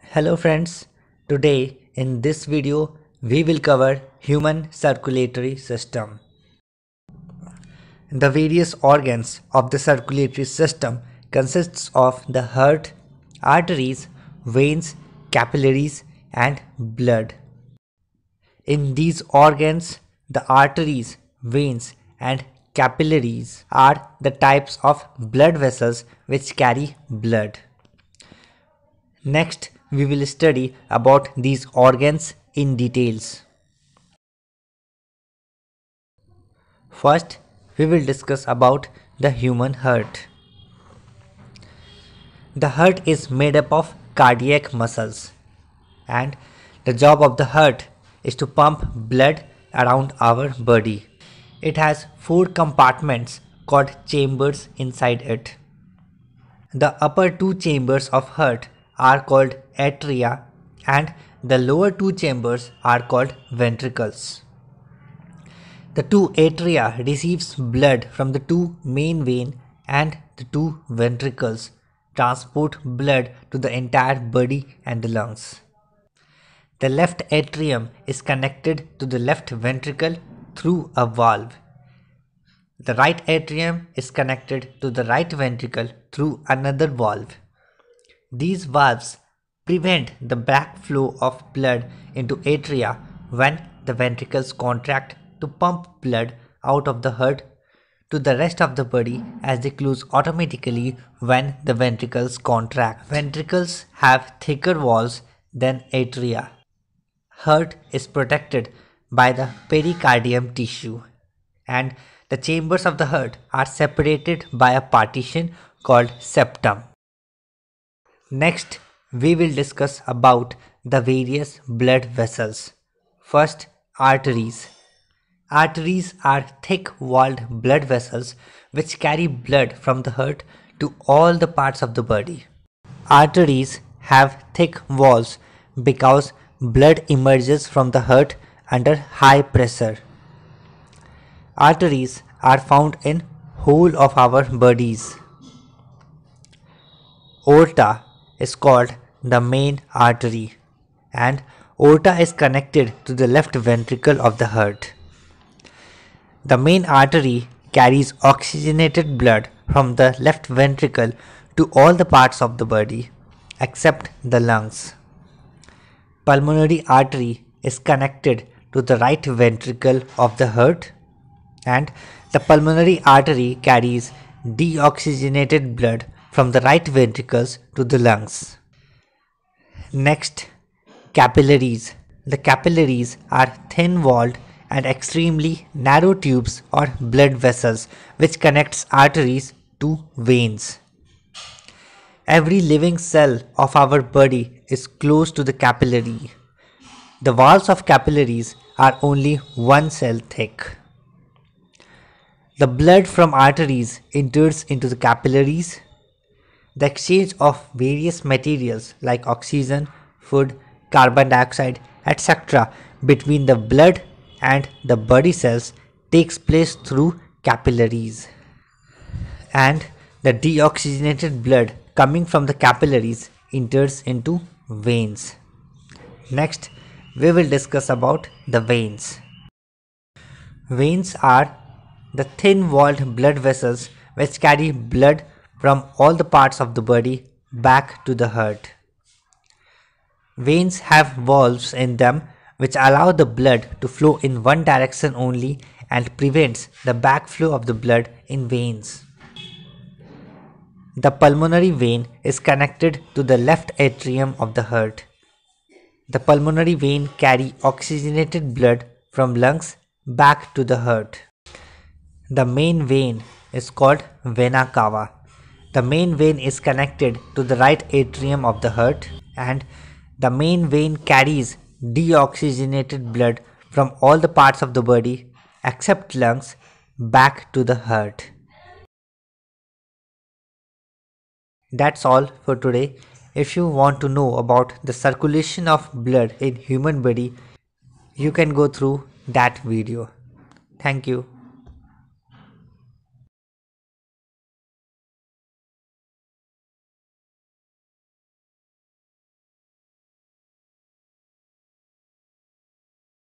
Hello friends, today in this video we will cover human circulatory system. The various organs of the circulatory system consists of the heart, arteries, veins, capillaries and blood. In these organs, the arteries, veins and capillaries are the types of blood vessels which carry blood. Next, we will study about these organs in details. First, we will discuss about the human heart. The heart is made up of cardiac muscles, and the job of the heart is to pump blood around our body. It has 4 compartments called chambers inside it. The upper 2 chambers of heart are called atria and the lower 2 chambers are called ventricles. The 2 atria receives blood from the 2 main veins and the 2 ventricles transport blood to the entire body and the lungs. The left atrium is connected to the left ventricle through a valve. The right atrium is connected to the right ventricle through another valve. These valves prevent the backflow of blood into atria when the ventricles contract to pump blood out of the heart to the rest of the body, as they close automatically when the ventricles contract. Ventricles have thicker walls than atria. Heart is protected by the pericardium tissue, and the chambers of the heart are separated by a partition called septum. Next, we will discuss about the various blood vessels. First, arteries. Arteries are thick-walled blood vessels which carry blood from the heart to all the parts of the body. Arteries have thick walls because blood emerges from the heart under high pressure. Arteries are found in whole of our bodies. Aorta is called the main artery, and aorta is connected to the left ventricle of the heart. The main artery carries oxygenated blood from the left ventricle to all the parts of the body except the lungs. Pulmonary artery is connected to the right ventricle of the heart, and the pulmonary artery carries deoxygenated blood from the right ventricles to the lungs. Next, capillaries. The capillaries are thin-walled and extremely narrow tubes or blood vessels which connects arteries to veins. Every living cell of our body is close to the capillary. The walls of capillaries are only 1 cell thick. The blood from arteries enters into the capillaries. The exchange of various materials like oxygen, food, carbon dioxide, etc. between the blood and the body cells takes place through capillaries. And the deoxygenated blood coming from the capillaries enters into veins. Next, we will discuss about the veins. Veins are the thin-walled blood vessels which carry blood from all the parts of the body back to the heart. Veins have valves in them which allow the blood to flow in one direction only and prevents the backflow of the blood in veins. The pulmonary vein is connected to the left atrium of the heart. The pulmonary vein carries oxygenated blood from lungs back to the heart. The main vein is called vena cava. The main vein is connected to the right atrium of the heart, and the main vein carries deoxygenated blood from all the parts of the body except lungs back to the heart. That's all for today. If you want to know about the circulation of blood in human body, you can go through that video. Thank you.